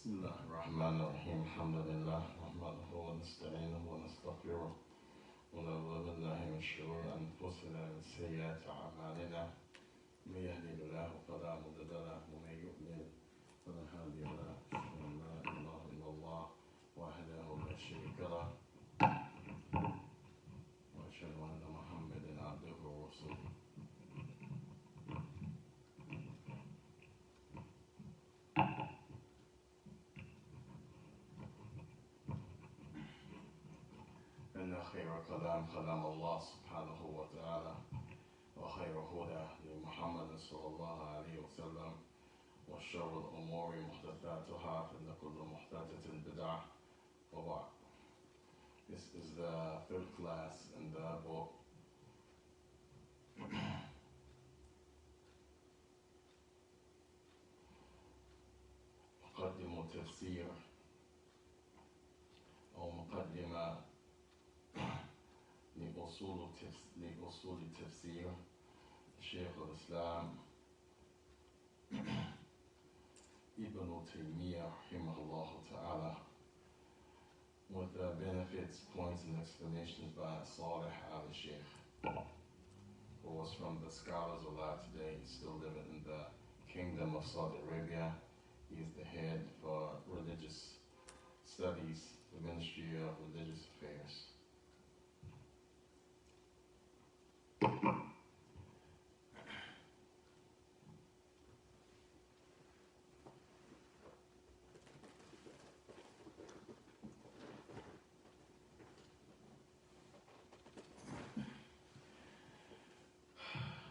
بسم الله الرحمن الرحيم الحمد لله نحمده ونستعينه ونستغفره ونعوذ بالله من شرور أنفسنا ومن سيئات أعمالنا من يهده الله فلا مضل له ومن يضلل فلا هادي له أشهد أن لا إله إلا الله وحده لا شريك له وأشهد أن محمدا عبده ورسوله إن خير كلام كلام الله سبحانه وتعالى وخير هدى لمحمد صلى الله عليه وسلم وشر الأمور محدثاتها فإن كل محدثة بدعة وبعد. This is the third class in the book مقدمة تفسير أو مقدمة لأصول تفسير شيخ الإسلام ابن تيمية رحمه الله تعالى, with the benefits, points, and explanations by Salih al-Shaikh, who was from the scholars alive today, still living in the Kingdom of Saudi Arabia. He is the head for religious studies, the Ministry of Religious Affairs.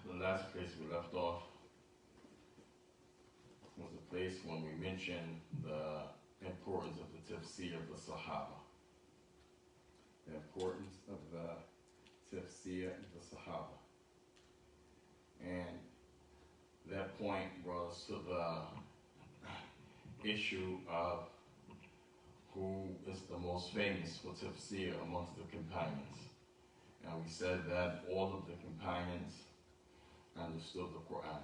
The last place we left off was the place when we mentioned the importance of the tafsir of the Sahaba. The importance of the tafsir of the Sahaba. And that point brought us to the issue of who is the most famous for tafsir amongst the companions. And we said that all of the companions understood the Qur'an.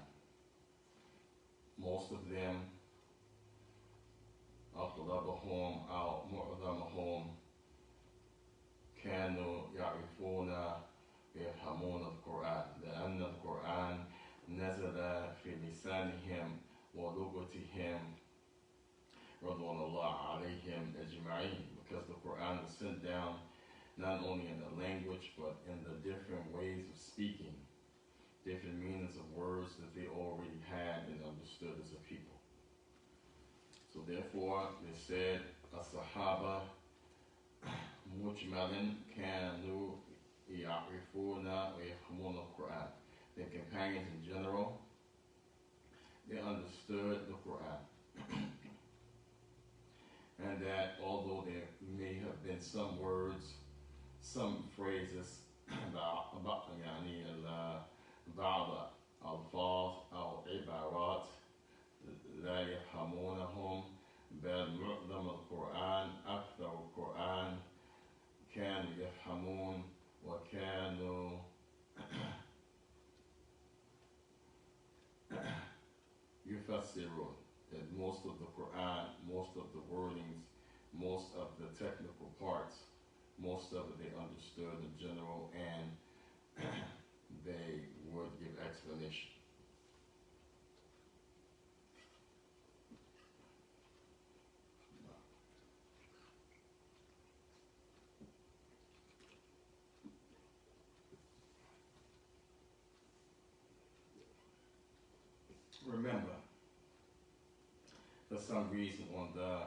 Most of them, أغلبهم أو معظمهم كانوا يعرفون ويفهمون القرآن لأن القرآن نزل في لسانهم ولغتهم رضوان الله عليهم أجمعين, because the Qur'an was sent down not only in the language but in the different ways of speaking, different meanings of words that they already had and understood as a people. So therefore, they said, "As-Sahaba mujmalan kanu ya'rifuna wa yafhamuna al-Qur'an." The companions in general, they understood the Qur'an. And that although there may have been some words, some phrases, بعض ألفاظ أو عبارات لا يفهمونهم, بل معظم القرآن أكثر القرآن كانوا يفهمون وكانوا يفسرون. That most of the Quran, most of the wordings, most of the technical parts, most of it they understood in general, and they would give explanation. Remember, for some reason on the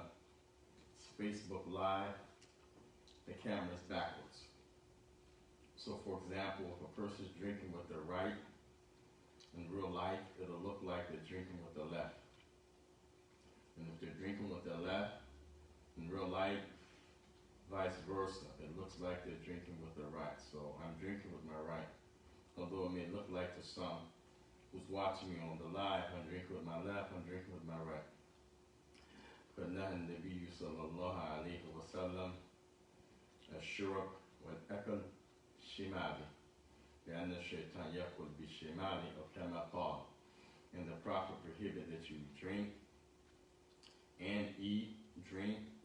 Facebook Live, the camera is backwards. So for example, if a person is drinking with their right, in real life, it'll look like they're drinking with their left. And if they're drinking with their left, in real life, vice versa, it looks like they're drinking with their right. So I'm drinking with my right. Although it may look like to some who's watching me on the live, I'm drinking with my left, I'm drinking with my right. فنهى النبي صلى الله عليه وسلم الشرب والأكل شمالي لأن الشيطان يأكل بالشمال أو كما قال. And the Prophet prohibited that you drink and eat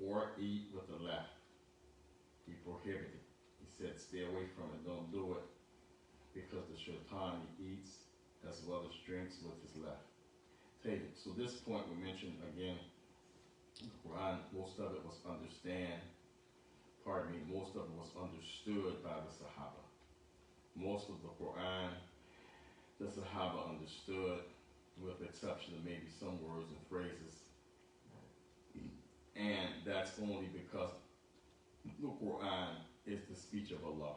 or eat with the left. He prohibited. He said, stay away from it, don't do it, because the shaitan he eats as well as drinks with his left. So this point we mentioned again, the Quran, most of it was most of it was understood by the Sahaba. Most of the Quran, the Sahaba understood, with the exception of maybe some words and phrases. And that's only because the Quran is the speech of Allah.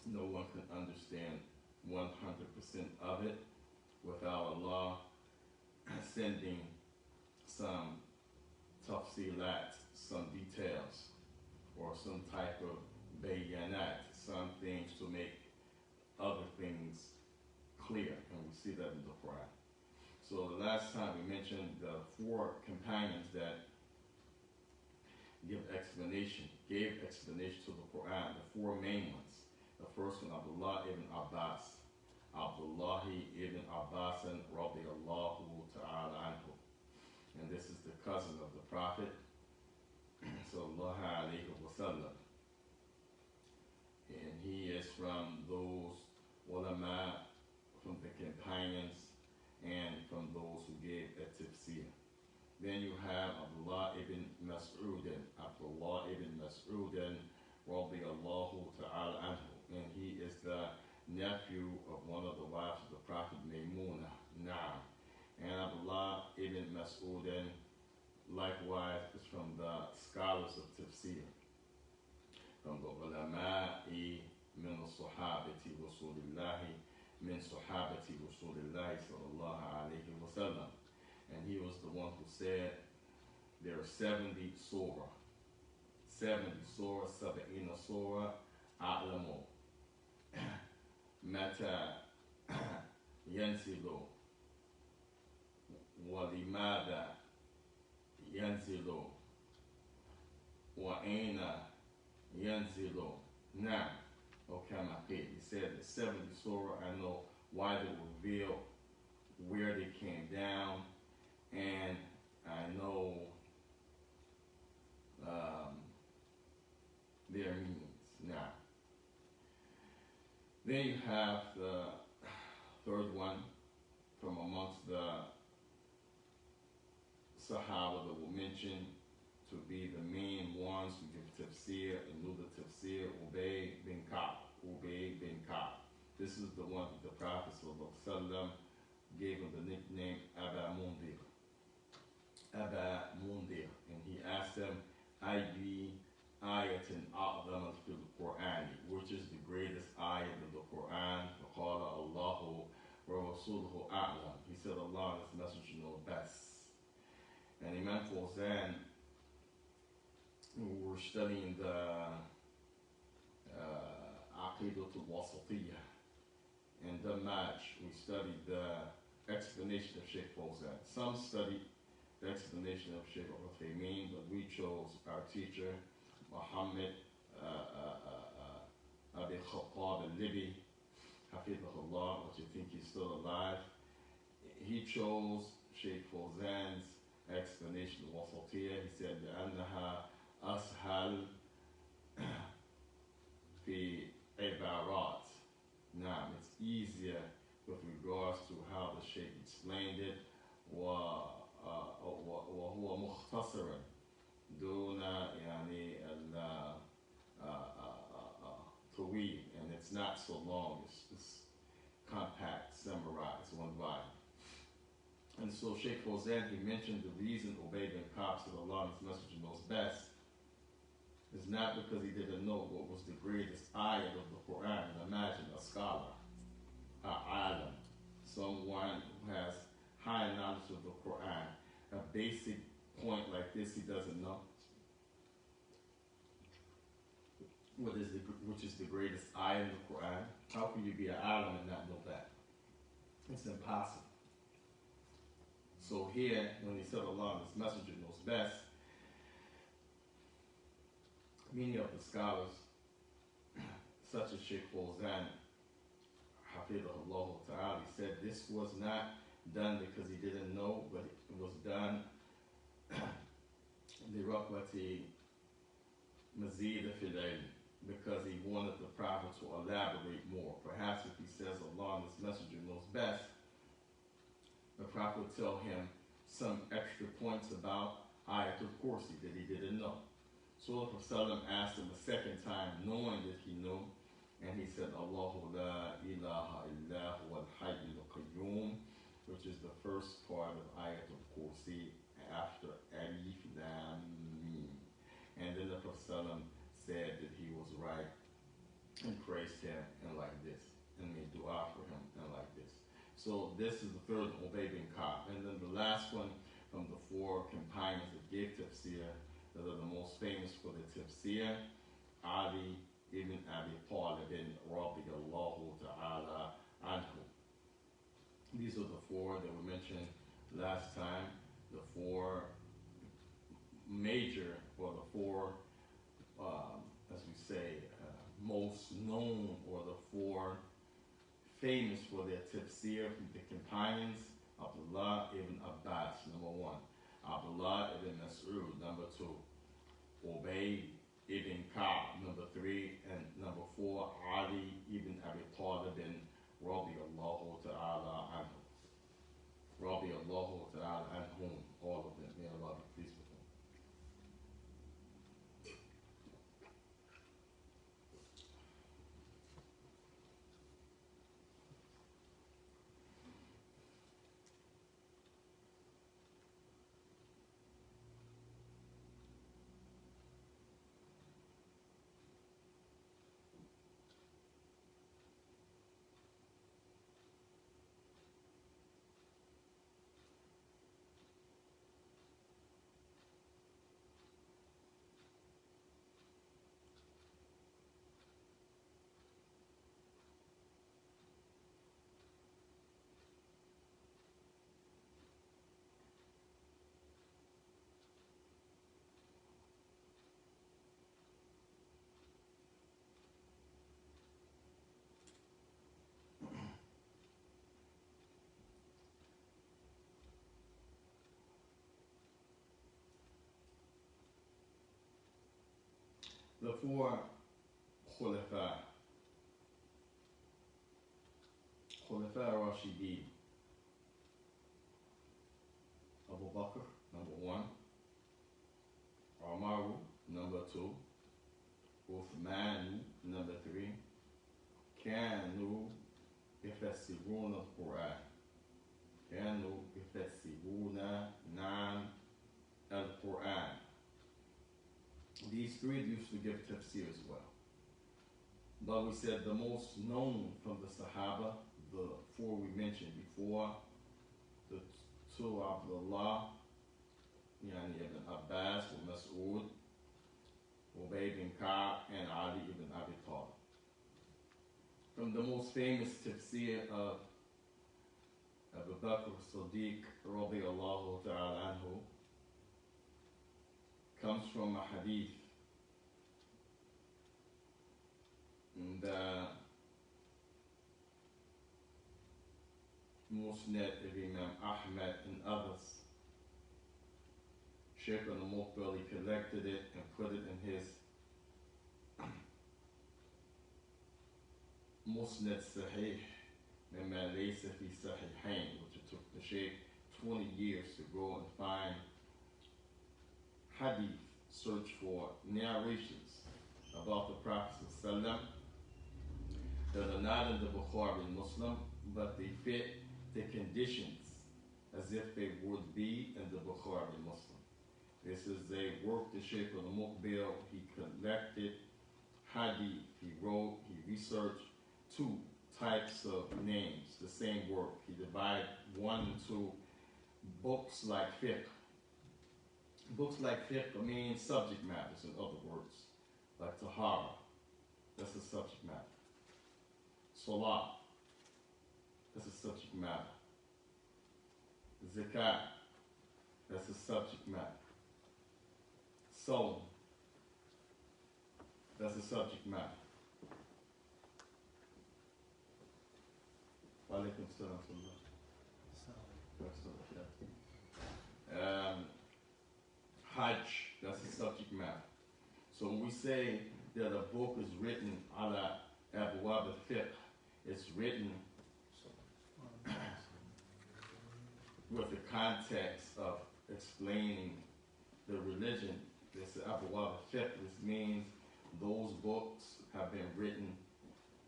No one can understand 100% of it without Allah sending some tafsilat, some details, or some type of bayanat, some things to make other things clear, and we see that in the Quran. So the last time we mentioned the four companions that gave explanation to the Quran, the four main ones. The first one, Abdullah ibn Abbas. Abdullah ibn Abbas radiyallahu ta'ala anhu. And this is the cousin of the Prophet sallallahu alayhi wa sallam. And he is from those ulama, from the companions, and from those who gave a tafsir. Then you have Abdullah ibn Mas'ud, radiyallahu ta'ala anhu. And he is the nephew of one of the wives of the Prophet, Maymuna. Now, and Abdullah ibn Mas'ud likewise is from the scholars of tafsir, from the ulama'i min sahabati rasulillahi, sallallahu alayhi wa sallam. And he was the one who said there are 70 surah, 70 surah, a'lamu mata yanzilu wa limada yanzilu wa aina yanzilu. Now, okay, he said the 70 surah, I know why they were revealed, where they came down, and I know their meanings. Now, then you have the third one from amongst the Sahaba that were mentioned to be the main ones who give tafsir and knew the tafsir, Ubay bin Ka'b. This is the one that the Prophet ﷺ gave him the nickname Aba Mundir. And he asked him, Ayyi ayatin a'zamat fil Qur'an, which is the greatest ayat of the Quran? Faqala Allahu wa Rasuluhu a'lam. He said, Allah and His Messenger know best. And Imam Fawzan, we were studying the Aqidatul Wasatiyah and the Match. We studied the explanation of Shaykh Fawzan. Some studied the explanation of Shaykh al-Uthaymeen, but we chose our teacher, Muhammad Abi Khattab al-Libi, Hafidhahullah, which I think he's still alive. He chose Shaykh Fawzan's explanation of Wasatiyah. He said, لأنها أسهل في عبارات. Now, it's easier with regards to how the Shaykh explained it. وهو مختصرا دون يعني طويل, and it's not so long, it's compact, summarized, one volume. And so Shaykh Fawzan, he mentioned the reason Ubay bin Ka'b said Allah and His Messenger knows best is not because he didn't know what was the greatest ayat of the Quran. And imagine a scholar, a alim, someone who has high knowledge of the Quran, a basic point like this he doesn't know. Which is the greatest ayah in the Quran? How can you be an alim and not know that? It's impossible. So here, when he said Allah and His Messenger knows best, many of the scholars, such as Shaykh Fawzan, Hafidhahullah Ta'ala, he said this was not done because he didn't know, but it was done رغبة مزيد في العلم, because he wanted the Prophet to elaborate more. Perhaps if he says Allah and His Messenger knows best, the Prophet would tell him some extra points about Ayatul Kursi that he didn't know. So the Prophet asked him a second time, knowing that he knew, and he said, Allahu la ilaha illa huwa al-hayyul qayyum, which is the first part of Ayatul Kursi after Alif Lam Mim. And then the Prophet said that he was right and praised him and like this, and made dua for him and like this. So this is the third, Ubay bin Ka'b. And then the last one from the four companions that gave tafsir, that are the most famous for the tafsir, Ali ibn Abi Talib radiyallahu ta'ala anhu. These are the four that we mentioned last time, the four major, or the four, as we say, most known, or the four famous for their tafsir from the companions. Abdullah ibn Abbas, number one. Abdullah ibn Mas'ud, number two. Ubay ibn Ka'b, number three. And number four, Ali ibn Abi Talib radiyallahu ta'ala anhu. Radiyallahu ta'ala anhum, all of them. May Allah be pleased with them. The four Khulafa Rashidin. Abu Bakr, number one. Umaru, number two. Uthman, number three. كانوا يفسرون القرآن. كانوا يفسرون القرآن. These three used to give tafsir as well. But we said the most known from the Sahaba, the four we mentioned before, the two Abdullah, Yani ibn Abbas, Mas'ud, Ubay bin Ka'b, and Ali ibn Abi Talib. From the most famous tafsir of Abu Bakr as-Siddiq radiyallahu ta'ala anhu comes from a hadith in the Musnad of Imam Ahmad and others. Shaikh al-Muqbil collected it and put it in his Musnad Sahih مما ليس في صحيحين, which it took the Shaykh 20 years to go and find hadith, search for narrations about the Prophet ﷺ that are not in the Bukhari and Muslim, but they fit the conditions as if they would be in the Bukhari and Muslim. This is a work that Shaykh al-Muqbil, he collected hadith, he wrote, he researched two types of names, the same work. He divided one into books like fiqh. Books like fiqh mean subject matters, in other words, like tahara, that's a subject matter. Salah, that's a subject matter. Zakat, that's a subject matter. Sawm, that's a subject matter. Walaikum salam. Hajj, that's a So when we say that a book is written ala abwab al-fiqh, it's written with the context of explaining the religion. This abwab al-fiqh, this means those books have been written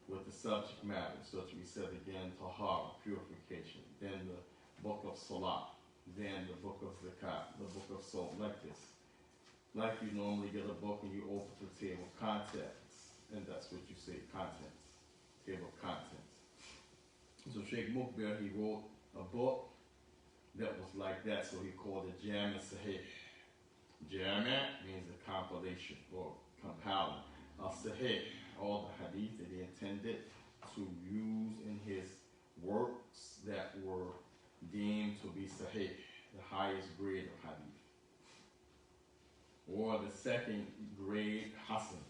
with the subject matter, such we said again, tahara, purification, then the book of salah, then the book of zakat, the book of soul, like this. Like you normally get a book and you open the table of contents, and that's what you say, contents, table of contents. So Shaykh Mukbir, he wrote a book that was like that, so he called it Jami' Sahih. Jami' means a compilation or compiling. Sahih, all the hadith that he intended to use in his works that were deemed to be sahih, the highest grade of hadith. Or the second grade, Hasan.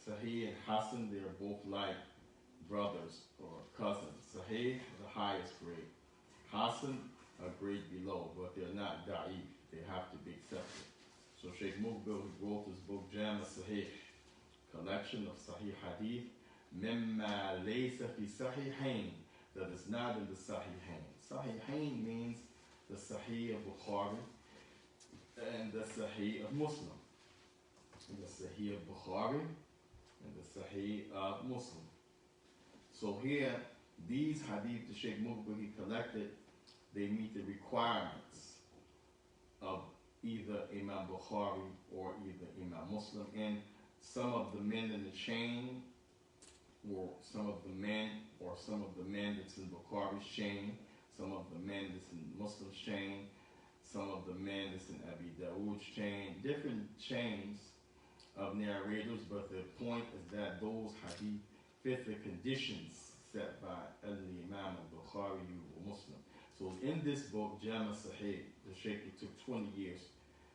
Sahih and Hasan, they're both like brothers or cousins. Sahih, the highest grade. Hasan, a grade below, but they're not da'if. They have to be accepted. So Shaykh Mukbil, who wrote this book, Jami' Sahih, collection of Sahih Hadith, mimma laysa fi sahihain, that is not in the Sahihain. Sahihain means the Sahih of Bukhari and the Sahih of Muslim. And the Sahih of Bukhari and the Sahih of Muslim. So here, these Hadith the Shaykh Mukbil he collected, they meet the requirements of either Imam Bukhari or either Imam Muslim. And some of the men in the chain, or some of the men that's in Bukhari's chain, some of the men that's in Muslim's chain, some of the men that's in Abi Dawood's chain, different chains of narrators, but the point is that those hadith fit the conditions set by Al-Imam al-Bukhari or Muslim. So in this book, Jami' Sahih, the Shaykh took 20 years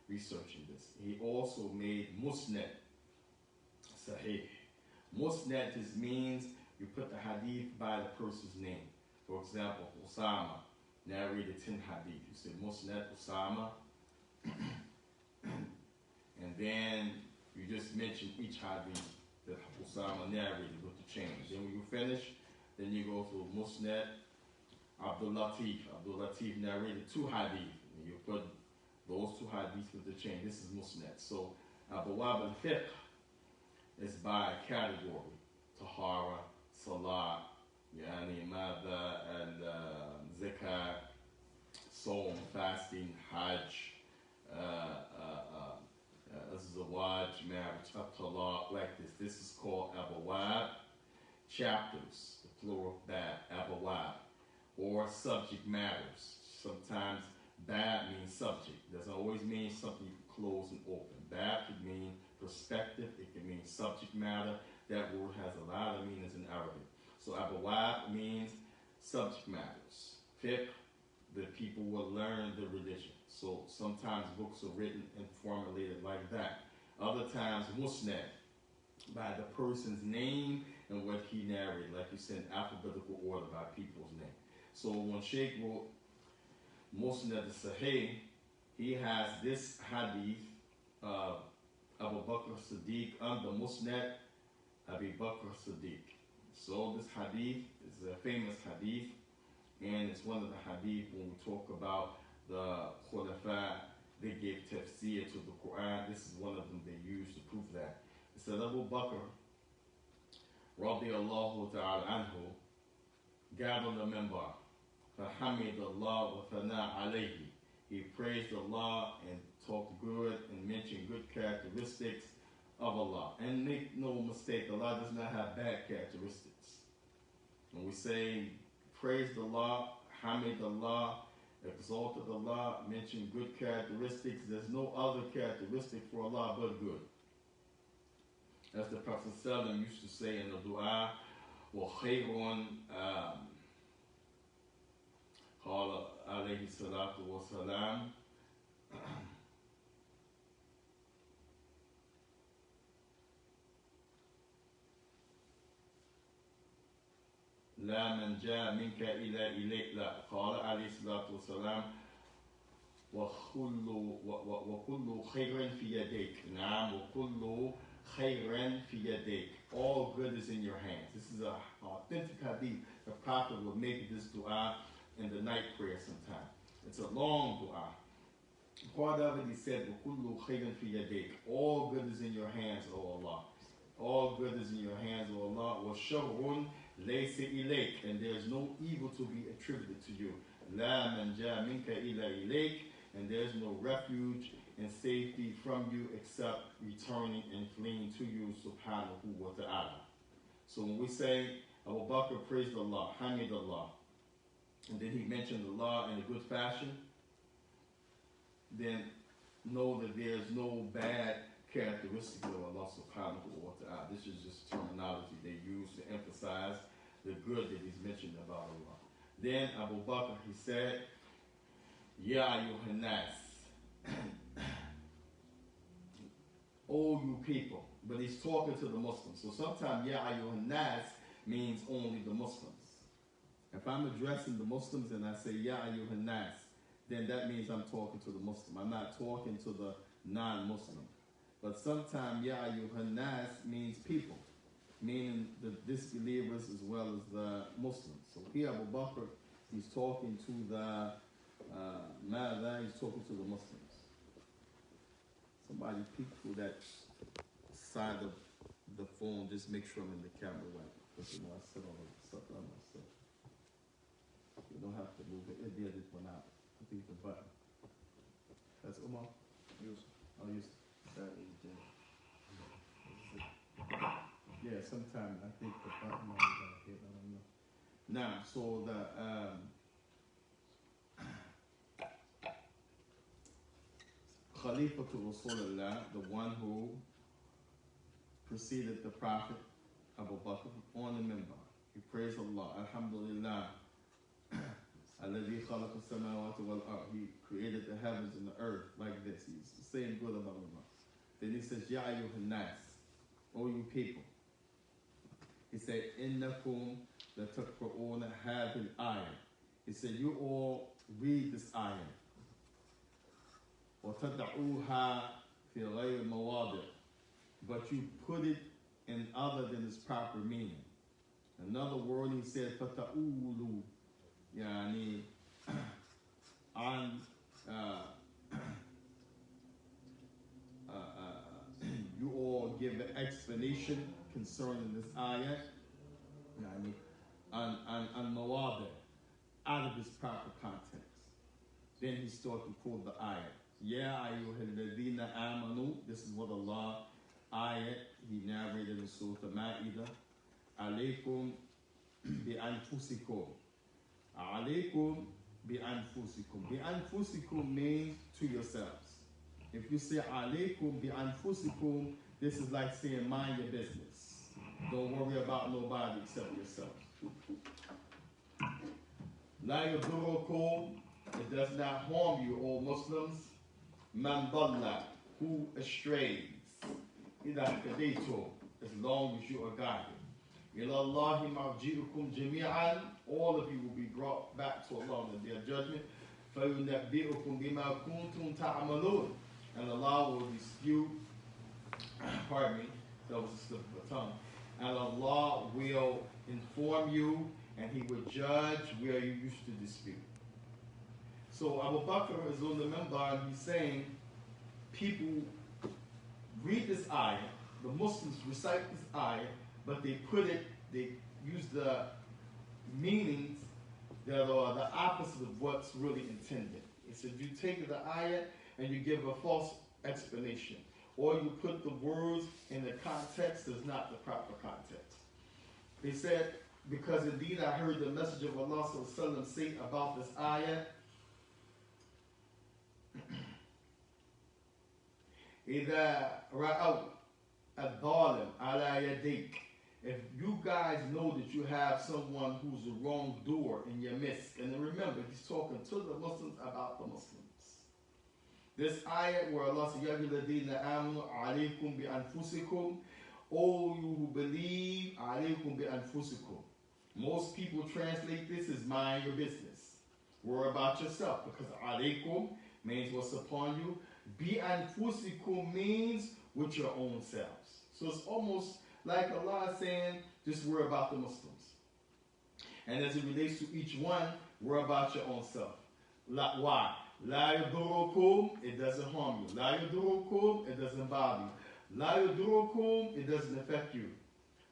researching this. He also made Musnad Sahih. Musnad just means you put the hadith by the person's name. For example, Usama narrated 10 hadith. You say Musnad Usama, and then you just mention each hadith that Usama narrated with the chain. Then when you finish, then you go to Musnad Abdul Latif. Abdul Latif narrated 2 hadith, and you put those 2 hadiths with the chain. This is Musnad. So Abwab al-Fiqh is by category: Tahara, Salah, Yani Mada, and Zakat, Sawm, fasting, Hajj, Zawaj, marriage, Talaq, like this. This is called Abwab, chapters, the plural of Bab, Abwab, or subject matters. Sometimes Bab means subject. Doesn't always mean something you can close and open. Bab could mean perspective, it can mean subject matter. That word has a lot of meanings in Arabic. So Abwab means subject matters. Fiqh, the people will learn the religion. So sometimes books are written and formulated like that. Other times Musnad, by the person's name and what he narrated, like you said, in alphabetical order by people's name. So when Shaykh wrote Musnad al-Sahih, he has this hadith of Abu Bakr Siddiq under Musnad Abi Bakr Siddiq. So this hadith is a famous hadith, and it's one of the hadith when we talk about the Khulafa, they gave tafsir to the Qur'an. This is one of them they used to prove that. It said Abu Bakr radiyallahu ta'ala anhu got on the minbar, فَحَمِدَ اللَّهُ وَثَنَاءَ عَلَيْهِ. He praised Allah and talked good and mentioned good characteristics of Allah. And make no mistake, Allah does not have bad characteristics. When we say praised Allah, hamid Allah, exalted Allah, mentioned good characteristics, there's no other characteristic for Allah but good. As the Prophet ﷺ used to say in the dua, وَخَيْرٌ قال عليه الصلاة والسلام لا من جاء منك إلى إليك لا قال عليه الصلاة والسلام وَكُلُّ خَيْرٍ فِي يَدَيْكَ. نعم وَكُلُّ خَيْرٍ فِي يَدَيْكَ. All good is in your hands. This is an authentic hadith. The Prophet would make this dua in the night prayer sometime. It's a long dua. Part of it he said, وَكُلُّ خَيْرٍ فِي يَدَيْكَ. All good is in your hands, O Allah. All good is in your hands, O Allah. وَشَرٌ لَيْسَ إِلَيْكَ. And there is no evil to be attributed to you. لَا مَنْجَى مِنْكَ إِلَى إِلَيْكَ. And there is no refuge and safety from you except returning and fleeing to you, subhanahu wa ta'ala. So when we say, Abu Bakr praised Allah, Hamid Allah, and then he mentioned Allah in a good fashion, then know that there is no bad characteristic of Allah subhanahu wa ta'ala. This is just terminology they use to emphasize the good that he's mentioned about Allah. Then Abu Bakr, he said, Ya ayyuhan nas, O you people. But he's talking to the Muslims. So sometimes Ya ayyuhan nas means only the Muslims. If I'm addressing the Muslims and I say Ya ayyuhan nas, then that means I'm talking to the Muslim. I'm not talking to the non-Muslim. But sometimes Ya ayyuhan nas means people, meaning the disbelievers as well as the Muslims. So here Abu Bakr, he's talking to the he's talking to the Muslims. Somebody peek through that side of the phone, just make sure I'm in the camera right. Because you know I sit on the stuff on myself. You don't have to move it. It did it went out. I think the button. That's Umar? Use. I'll use that. Yeah, sometime I think the button might have hit. I don't know. Now, so the Khalifa to Rasulullah, the one who preceded the Prophet Abu Bakr on the minbar. He praised Allah. Alhamdulillah. Alladhi khalaqa as-samawati wal ard. He created the heavens and the earth like this. He's saying good about Allah. Then he says, Ya ayyuhan nas, O you people. He said, Innakum lataqra'una hadhihi al-ayah. He said, you all read this ayah. وَتَدَعُوهَا فِي غَيْرِ مَوَاضِعٍ. But you put it in other than its proper meaning. Another word he said, فَتَعُولُوا. Yani, you all give an explanation concerning this ayah, yani, on mawadi, out of its proper context. Then he started to quote the ayah. Ya ayyuhalladhina amanu. This is what Allah ayat he narrated in Surah Al-Ma'idah. Alaykum bi anfusikum. Alaykum bi anfusikum. Bi anfusikum means to yourselves. If you say alaykum bi anfusikum, this is like saying mind your business. Don't worry about nobody except yourself. La yadurukum. It does not harm you, O Muslims. Man dalla, who astrays. Ida kadaytum, as long as you are guided. Ila Allahi marji'ukum jami'an. All of you will be brought back to Allah in their judgment. فَيُنَبِّئُكُم بِمَا كُنْتُمْ تَعْمَلُونَ. And Allah will dispute, pardon me, that was a slip of the tongue. And Allah will inform you and He will judge where you used to dispute. So Abu Bakr is on the minbar and he's saying, people read this ayah, the Muslims recite this ayah, but they use the meanings that are the opposite of what's really intended. He said, you take the ayah and you give a false explanation, or you put the words in the context that's not the proper context. They said, because indeed I heard the message of Allah say about this ayah, إِذَا رَأَوْا الظَّالِمَ عَلَى يَدَيْكَ. If you guys know that you have someone who's a wrongdoer in your midst, and then remember, he's talking to the Muslims about the Muslims. This ayat where Allah says, يَا الَّذِينَ آمَنُوا عَلَيْكُمْ بِأَنفُسِكُمْ. O you who believe, عَلَيْكُمْ بِأَنفُسِكُمْ. Most people translate this as mind your business. Worry about yourself, because alaykum means what's upon you. Bi anfusikum means with your own selves. So it's almost like Allah saying, just worry about the Muslims. And as it relates to each one, worry about your own self. Why? La yadurukum, it doesn't harm you. La yadurukum, it doesn't bother you. La yadurukum, it doesn't affect you.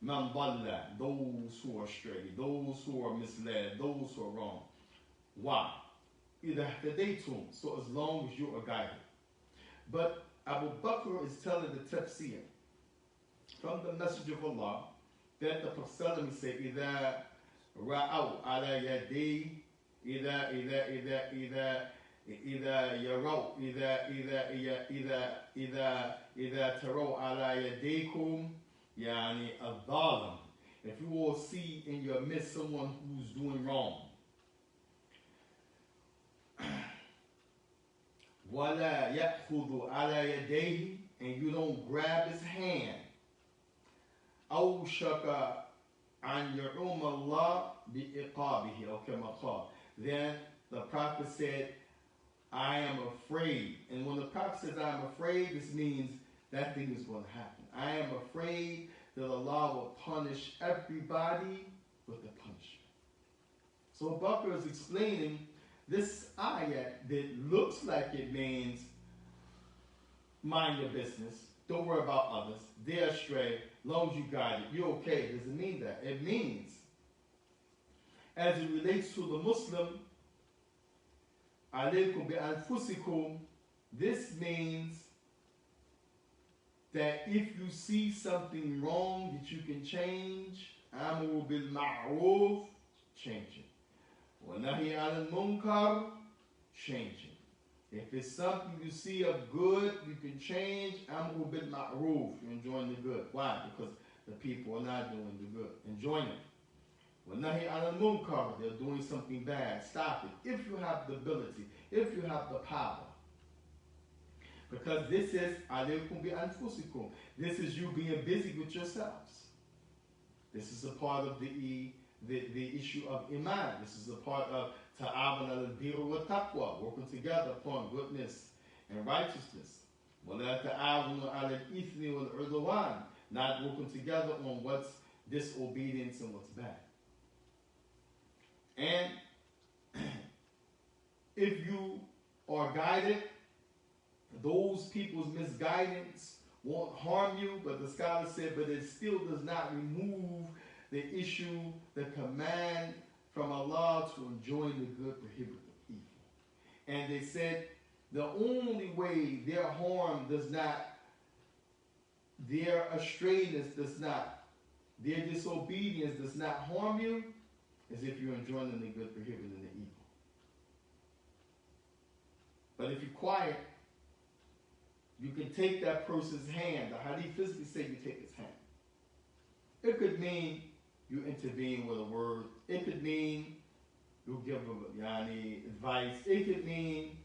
Man dalla, those who are stray, those who are misled, those who are wrong. Why? Either hadaytum, so as long as you are guided. But Abu Bakr is telling the tafsir from the message of Allah that the Prophet said, إِذَا رَأَوْا عَلَى يَدَيْ إذا يروا إذا تروا على يديكم يعني الظالم. If you all see in your midst someone who's doing wrong, ولا يأخذ على يديه, and you don't grab his hand, أوشك أن يعوم الله بإقابه أو كما قال. Then the Prophet said, I am afraid. And when the Prophet says, I am afraid, this means that thing is going to happen. I am afraid that Allah will punish everybody with the punishment. So Bakr is explaining this ayat that looks like it means mind your business, don't worry about others, they're astray, as long as you guide it, you're okay. It doesn't mean that. It means, as it relates to the Muslim, alaykum bi anfusikum, this means that if you see something wrong that you can change, amru bil ma'ruf, change it. Wa nahi al munkar, change it. If it's something you see of good, you can change, amru bil ma'ruf, you're enjoying the good. Why? Because the people are not doing the good. Enjoying it. Wa nahi al munkar, they're doing something bad. Stop it. If you have the ability, if you have the power. Because this is alaykum bi anfusikum. This is you being busy with yourselves. This is a part of the issue of iman. This is a part of ta'awun al-birr wa taqwa, working together upon goodness and righteousness. وَلَا تَعَاوُنُوا عَلَى الْإِثْمِ وَالْعُدْوَانِ, not working together on what's disobedience and what's bad. And if you are guided, those people's misguidance won't harm you, but the scholar said, but it still does not remove the issue, the command from Allah to enjoy the good, prohibit the evil. And they said the only way their harm does not, their astrayness does not, their disobedience does not harm you, is if you're enjoying the good, prohibiting the evil. But if you're quiet, you can take that person's hand. The hadith physically say you take his hand. It could mean you intervene with a word. It could mean you give them advice. It could mean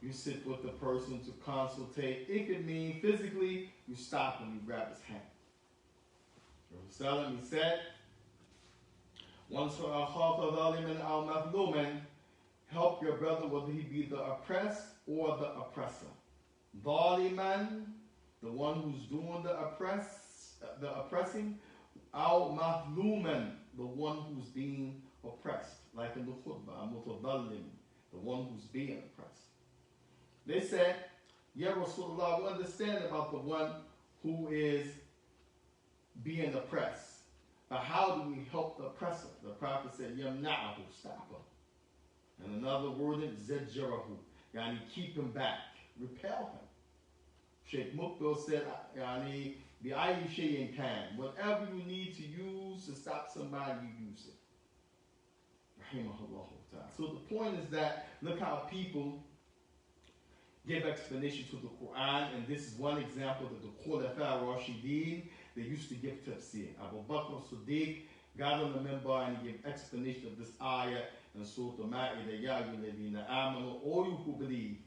you sit with the person to consultate. It could mean physically you stop and you grab his hand. Rasulullah said, "Wansur akhaka zaliman aw mazluman," help your brother whether he be the oppressed or the oppressor. Zaliman, the one who's doing the oppressing, aw mazluman, the one who's being oppressed, like in the khutbah, mutadallim, the one who's being oppressed. They said, Ya Rasulullah, we understand about the one who is being oppressed, but how do we help the oppressor? The Prophet said, Yamna'ahu, stop him. And another word is zajjarahu, yani keep him back, repel him. Shaykh Mukbil said, yani bi'ayyi shay'in kan, whatever you need to use to stop somebody, you use it. Rahimahullah ta'ala. So the point is that, look how people give explanation to the Qur'an, and this is one example that the Khulafa Rashidin, they used to give tafsir. Abu Bakr Siddiq got on the minbar and he gave explanation of this ayah in Surah Al-Ma'idah, Ya ayyuhalladhina amanu, all you who believe,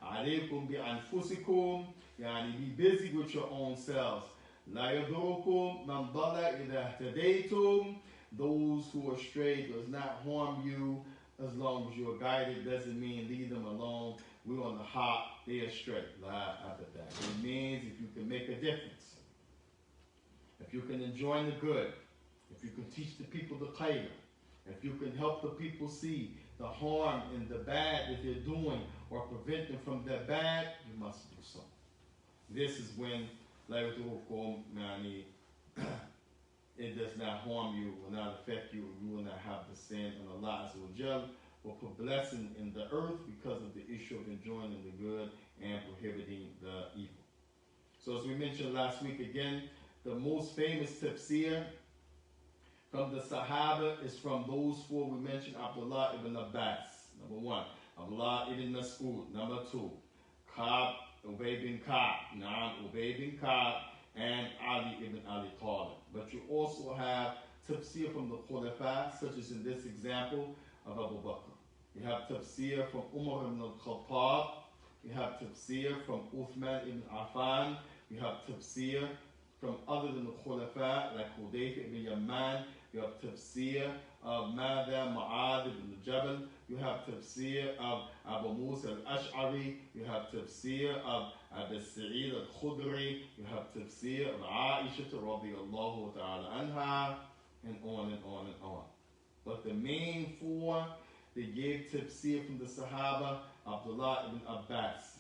alaykum bi anfusikum, yani be busy with your own selves. La yadurukum man dalla idha ihtadaytum, those who are strayed does not harm you as long as you are guided. Doesn't mean leave them alone. we're on the hot, they are straight. La abadan. It means if you can make a difference, if you can enjoy the good, if you can teach the people the khayr, if you can help the people see the harm and the bad that they're doing or prevent them from the bad, you must do so. This is when it does not harm you, will not affect you, you will not have the sin, and Allah Azza wa Jal will put blessing in the earth because of the issue of enjoying the good and prohibiting the evil. So as we mentioned last week again, the most famous tafsir from the Sahaba is from those four we mentioned: Abdullah ibn Abbas, number one; Abdullah ibn Mas'ud, number two; Ubay bin Ka'b, Ubay bin Ka'b, and Ali ibn Abi Talib. But you also have tafsir from the Khulafa, such as in this example of Abu Bakr. You have tafsir from Umar ibn al-Khattab. You have tafsir from Uthman ibn Affan. You have tafsir from other than the Khulafa, like Hudayfa ibn Yaman. You have tafsir of Mada Ma'ad ibn Jabal. You have tafsir of Abu Musa al-Ash'ari. You have tafsir of Abu Sa'id al-Khudri. You have tafsir of Aisha radiyallahu ta'ala anha, and on and on and on. But the main four, they gave tafsir from the Sahaba: Abdullah ibn Abbas,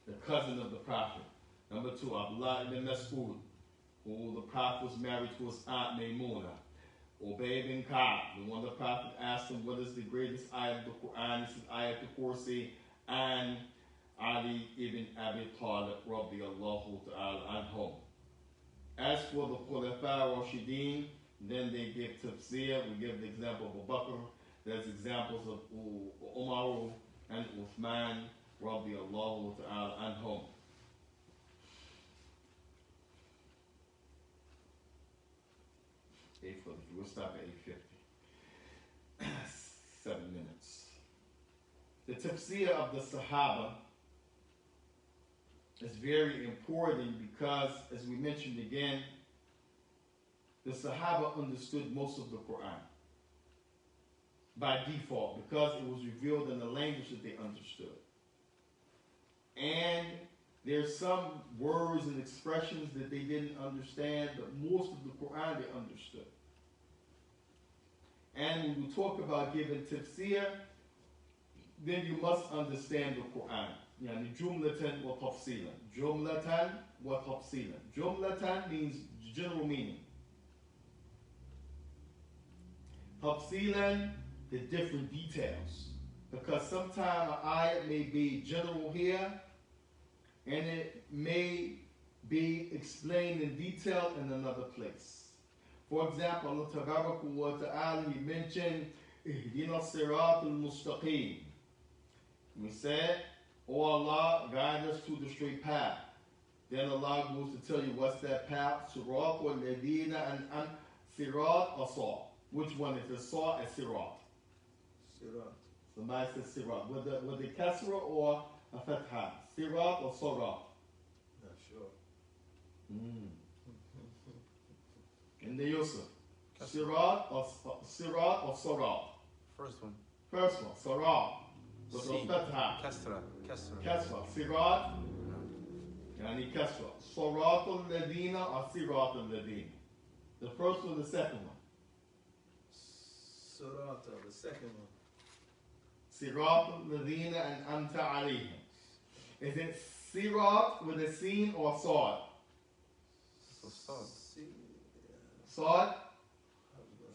the cousin of the Prophet. Number two, Abdullah ibn Mas'ud, who the Prophet was married to his aunt Maymuna. Ubay bin Ka'b, the one the Prophet asked him, what is the greatest ayat of the Qur'an? He said, Ayat al-Kursi. And Ali ibn Abi Talib radiyallahu ta'ala anhum. As for the Khulafa Rashideen, then they give tafsir. We give the example of Abu Bakr. There's examples of Umar and Uthman radiyallahu ta'ala anhum. We'll stop at 8:50. 7 minutes. The tafsir of the Sahaba is very important because, as we mentioned again, the Sahaba understood most of the Qur'an by default because it was revealed in the language that they understood. And there's some words and expressions that they didn't understand, but most of the Qur'an they understood. And when we talk about giving tafsir, then you must understand the Qur'an. Yani jumlatan wa tafsilan. Jumlatan wa tafsilan. Jumlatan means general meaning. Tafsilan, the different details. Because sometimes an ayat may be general here, and it may be explained in detail in another place. For example, Allah Tabaraka wa Ta'ala, He mentioned Ihdina Sirat al-Mustaqim. We said, oh Allah, guide us to the straight path. Then Allah goes to tell you what's that path. Sirat wa ladina and Sirat or Sa. Which one is it? Sa and Sirat? Sirat. Somebody says Sirat. With the Kasra or a Fatha? Sirat or Sarat? Not sure. And the Yusuf. Sirat or Sarat? First one. First one, Sarat. With a Fatha. Kasra. Sirat. Yani Kasra. Sarat al-Ladina or Sirat al-Ladina? The first one, the second one. Surata, the second one. Sirat al-Ladina and Anta alayhim. Is it Sirat with a sin or Sad? Sad?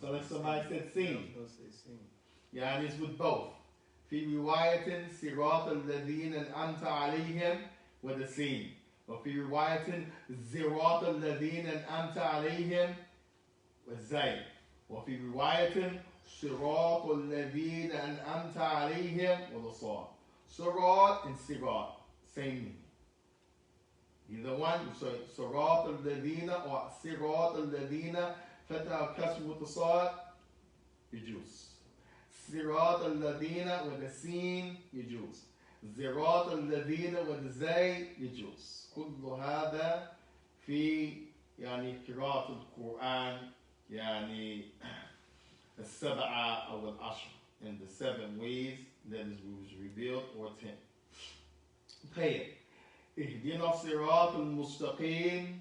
So like somebody said sin. I was going to say sin. Yeah, and it's with both. في رواية صراط الذين أنعمت عليهم with a sin. وفي رواية صراط الذين أنعمت عليهم with زي. وفي رواية صراط الذين أنعمت عليهم with a صاد. صراط and صراط, same meaning. Either one, so صراط الذين or صراط الذين فتح كسر with the صاد, يجوز. صراط الذين with the sin, يجوز. صراط الذين with the زي, يجوز. كل هذا في يعني قراءة القرآن يعني السبعة أو العشر, in the 7 ways that is was revealed or attained. طيب اهدنا الصراط المستقيم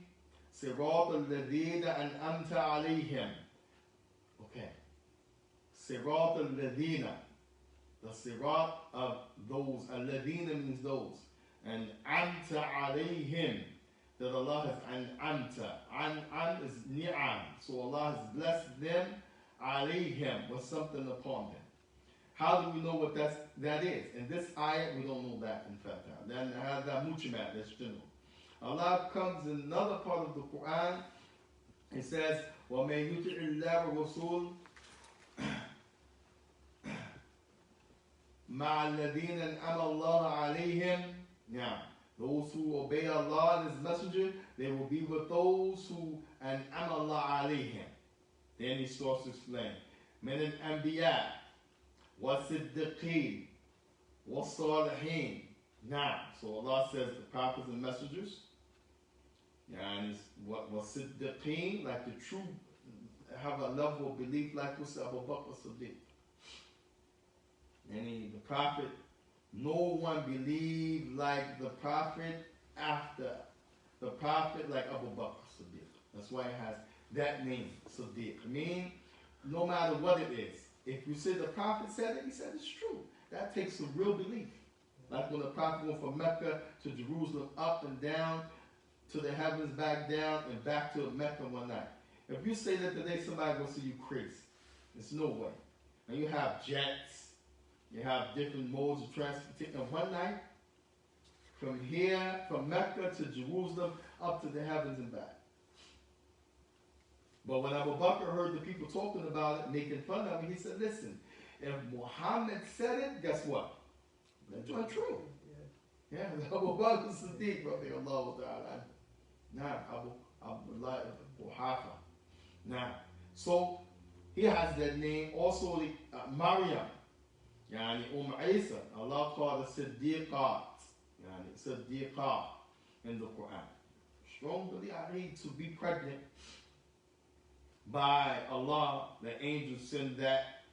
صراط الذين أنعمت عليهم. Okay. صراط الذين. The sirat of those. Alladina means those. And anta alayhim. That Allah has an'amta. An is ni'am. So Allah has blessed them alayhim with something upon them. How do we know what that is? In this ayah, we don't know that in fact. Then هذا مجمع, that's general. Allah comes in another part of the Qur'an. It says, وَمَن يُطِعِ اللَّهَ وَرَسُولَهُ مع الذين أنعم الله عليهم. Now, those who obey Allah and His Messenger, they will be with those who أنعم الله عليهم. Then he starts to explain. من الأنبياء والصديقين والصالحين. Now, so Allah says the prophets and messengers. And what صديقين, like the true, have a level of belief like was Abu Bakr Siddiq. And the prophet, no one believed like the prophet after the prophet like Abu Bakr Siddiq. That's why it has that name, Siddiq. I mean, no matter what it is, if you say the prophet said it, he said it's true. That takes some real belief. Like when the prophet went from Mecca to Jerusalem, up and down, to the heavens, back down, and back to Mecca one night. If you say that today, somebody will say you crazy. There's no way. And you have jets. You have different modes of transportation. One night, from here, from Mecca to Jerusalem, up to the heavens and back. But when Abu Bakr heard the people talking about it, making fun of him, he said, listen, if Muhammad said it, guess what? That's not true. Yeah, Abu Bakr Siddiq, radiallahu ta'ala. Now, Abu Hafa. Now, so he has that name. Also, Maryam. Yani Isa, Allah called the Siddiqat, yani Siddiqah in the Quran. Strongly I need to be pregnant by Allah. The angels send that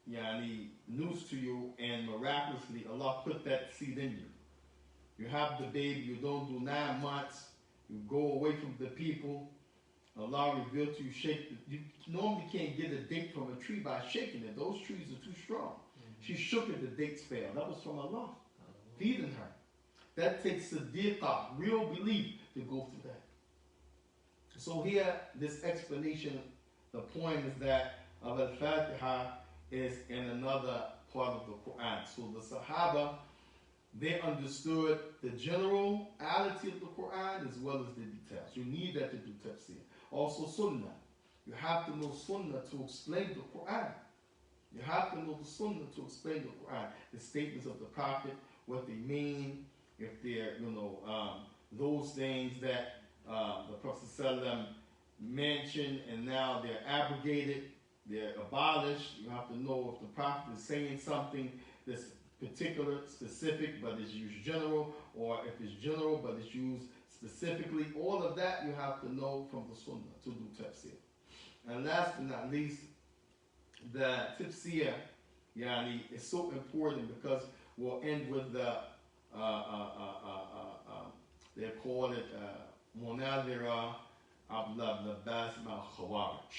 yani news to you, and miraculously Allah put that seed in you. You have the baby, you don't do 9 months, you go away from the people. Allah revealed to you, you normally can't get a date from a tree by shaking it. Those trees are too strong. She shook it, the dates fell. That was from Allah, feeding her. That takes siddiqah, real belief, to go through that. So here, this explanation, the point is that of Al-Fatiha is in another part of the Qur'an. So the Sahaba, they understood the generality of the Qur'an as well as the details. You need that to do tafsir. Also Sunnah. You have to know Sunnah to explain the Qur'an. You have to know the Sunnah to explain the Quran, the statements of the Prophet, what they mean, if they're, those things that the Prophet ﷺ mentioned and now they're abrogated, they're abolished. You have to know if the Prophet is saying something that's particular, specific, but it's used general, or if it's general, but it's used specifically. All of that you have to know from the Sunnah to do tafsir. And last but not least, the tafsir is so important because we'll end with the they call it Munadhira Abdullah ibn Abbas al-Khawarij.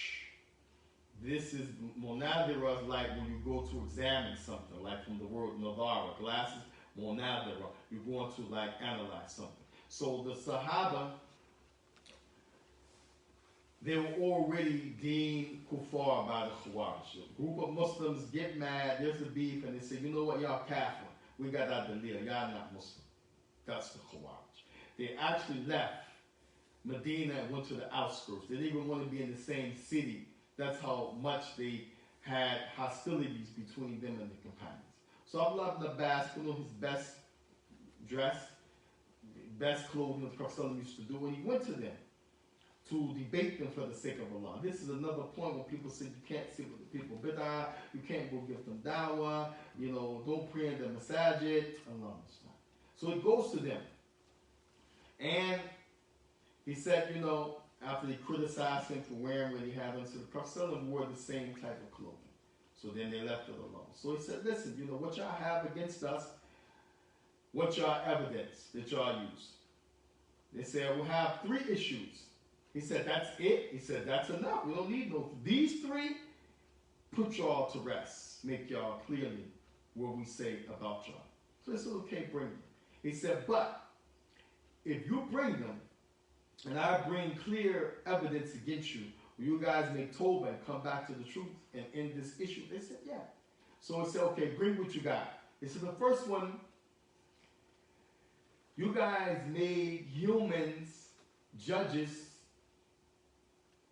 This is Munadhira, like when you go to examine something, like from the word Nadara, glasses, Munadhira, you're going to like analyze something. So the Sahaba, they were already deemed kuffar by the Khawarij. A group of Muslims get mad, there's a beef, and they say, you know what, y'all kafir. We got our dalil, y'all not Muslim. That's the Khawarij. They actually left Medina and went to the outskirts. They didn't even want to be in the same city. That's how much they had hostilities between them and the companions. So Abdullah ibn Abbas put on his best dress, best clothing the Prophet used to do, and he went to them to debate them for the sake of Allah. This is another point when people say you can't sit with the people bid'ah, you can't go give them dawah, don't pray in the masajid. Allah. So he goes to them. And he said, after they criticized him for wearing what he had on, so the Prophet wore the same type of clothing. So then they left it alone. So he said, listen, what y'all have against us, what y'all evidence that y'all use? They said, we'll have 3 issues. He said, that's it? He said, that's enough. We don't need no. These 3, put y'all to rest. Make y'all clearly what we say about y'all. So he said, okay, bring them. He said, but if you bring them, and I bring clear evidence against you, will you guys make Tobah and come back to the truth and end this issue? They said, yeah. So he said, okay, bring what you got. He said, the first one, you guys made humans judges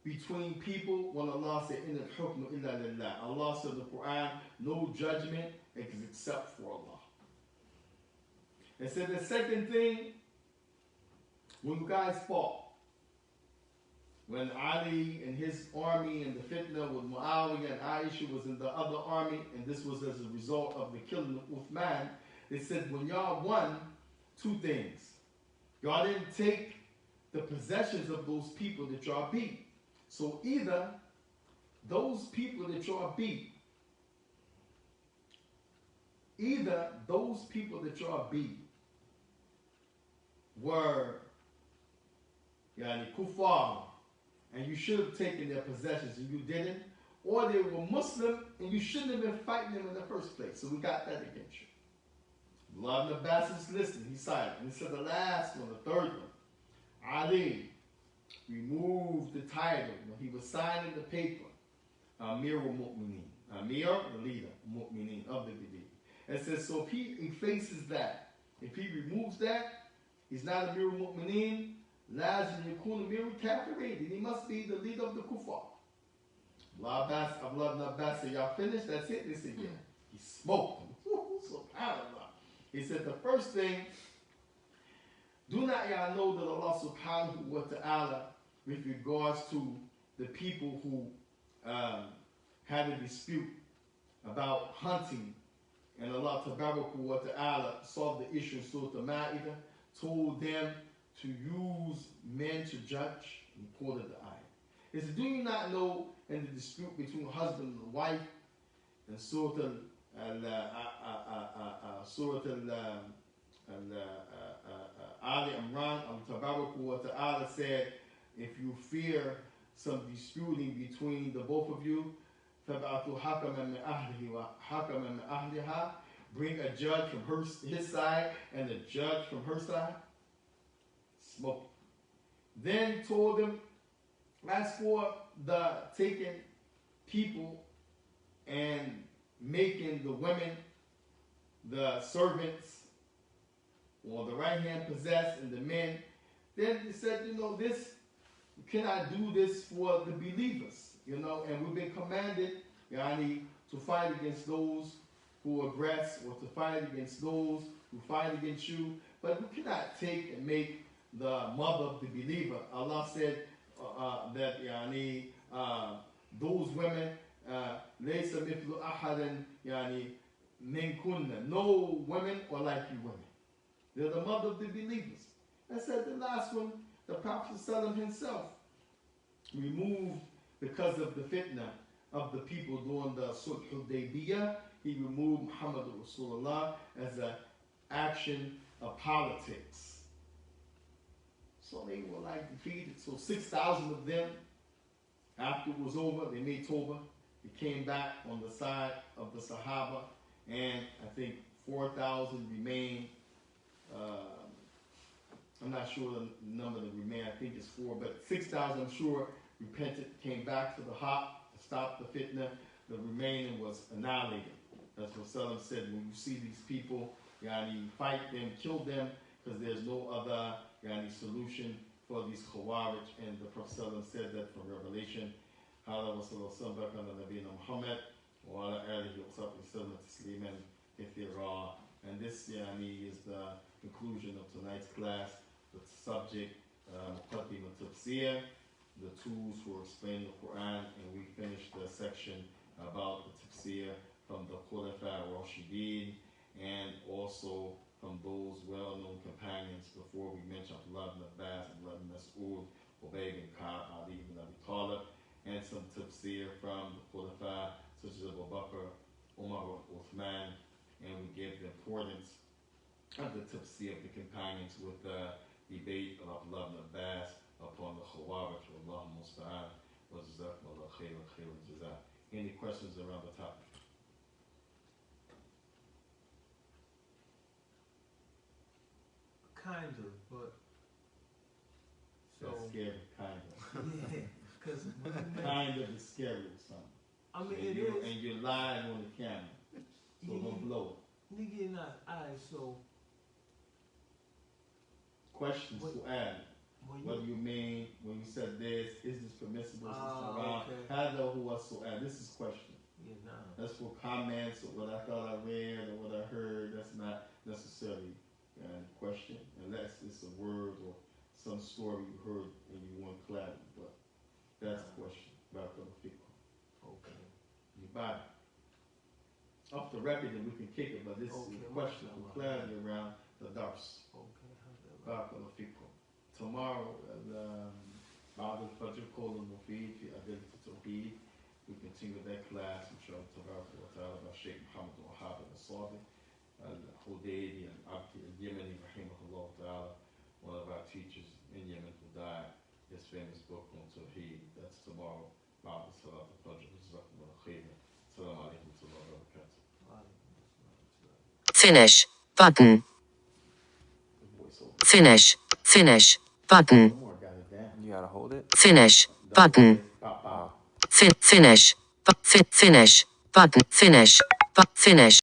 between people when Allah said, "Inna al-hukmu illa lillah." Allah said in the Qur'an, no judgment except for Allah. And said the second thing, when you guys fought, when Ali and his army and the fitna with Muawiyah and Aisha was in the other army, and this was as a result of the killing of Uthman, they said when y'all won, 2 things. Y'all didn't take the possessions of those people that y'all beat. So either those people that y'all beat, were kuffar, and you should have taken their possessions and you didn't, or they were Muslim and you shouldn't have been fighting them in the first place. So we got that against you. Abdullah ibn Abbas is listening, he's silent. And he said the last one, the third one, Ali removed the title when he was signing the paper, Amir al-Mu'mineen. Amir, the leader, Mu'mineen, of the belief. And says, so if he effaces that, if he removes that, he's not Amir al-Mu'mineen, lazim yakun Amir al-Kafirin, he must be the leader of the kuffar. Abdullah ibn Abbas said, y'all finished? That's it? They said, yeah. He smoked them. SubhanAllah. He said, the first thing, do not y'all know that Allah subhanahu wa ta'ala, with regards to the people who had a dispute about hunting, and Allah tabaraka wa ta'ala solved the issue in Surah Al-Ma'idah, told them to use men to judge, and quoted the ayah. He said, do you not know in the dispute between husband and wife, in Surah Ali Imran, Tabaraka wa ta'ala said, if you fear some disputing between the both of you, فَبَعْثُوا حَكَمًا مِنْ أَهْلِهِ وَحَكَمًا مِنْ أَهْلِهَا, bring a judge from his side and a judge from her side. Smoke. Then told them, as for the taking people and making the women the servants, or the right hand possessed and the men, then he said, this, you cannot do this for the believers, and we've been commanded, to fight against those who aggress, or to fight against those who fight against you, but we cannot take and make the mother of the believer. Allah said that those women, لَيْسَ مِثْلُ أَحَدٍ مِنْكُنَّ, no women are like you women. They're the mother of the believers. I said the last one, the Prophet ﷺ himself removed, because of the fitna of the people during the Sulh Hudaybiyah, he removed Muhammad Rasulullah as an action of politics. So they were defeated. So 6,000 of them, after it was over, they made Tawbah. They came back on the side of the Sahaba, and I think 4,000 remained. I'm not sure the number that remained. I think it's 4, but 6,000, I'm sure, repented, came back to the haq, stopped the fitna. The remaining was annihilated. That's what Salam said. When you see these people, fight them, kill them, because there's no other solution for these Khawarij. And the Prophet Salam said that from Revelation. هذا وصلى الله وبارك على نبينا محمد وعلى آله وصحبه وسلم تسليما كثيرا. And this is the conclusion of tonight's class. The subject, Muqaddimah Tafsir, the tools for explaining the Qur'an, and we finished the section about the Tafsir from the Khulafa Rashidin, and also from those well-known companions before we mentioned Abdullah ibn Abbas, Abdullah ibn Mas'ud, Ubay ibn Ka'b, Ali ibn Abi Talib, and some Tafsir from the Khulafa such as Abu Bakr, Umar, Uthman, and we give the importance of the tafsir of the companions with the debate of Abdullah ibn Abbas upon the Khawarij, Wallahu musta'an, wa jazakumullah khairan khairan jazaa. Any questions around the topic? Kind of, but so That's scary, kind of. yeah, because Kind of is scary or something. I mean and it you're, is. And you're lying on the camera, so don't blow it. Nigga, not I. So Questions What- to add. when What do you mean when you said this? Is this permissible? Is this haram? okay. Hada huwa su'al. This is question. Yeah, nah. That's for comments or what I thought I read or what I heard. That's not necessarily a question, unless it's a word or some story you heard and you want clarity. But that's the question. Okay. You buy it. Off the record, and we can kick it, but this is Okay, a question for mashallah. clarity around the dars. Okay. Alhamdulillah. Barakallahu fikum. Tomorrow, بعد الفجر قول المفيد في أدلة التوحيد. We continue that class إن شاء الله تبارك وتعالى by Shaikh Muhammad al-Wahhab al-Sabi al-Hudaydi al-Abdi al-Yemeni rahimahullah ta'ala, one of our teachers in Yemen who died. His famous book on Tawheed. That's tomorrow. بعد صلاة الفجر. جزاكم الله خيرا. السلام عليكم ورحمة الله وبركاته. Finish button. Finish. Finish button. One more, got it down. You gotta hold it. Finish button. Pop out. Finish. Finish button. Finish button. Finish. Finish.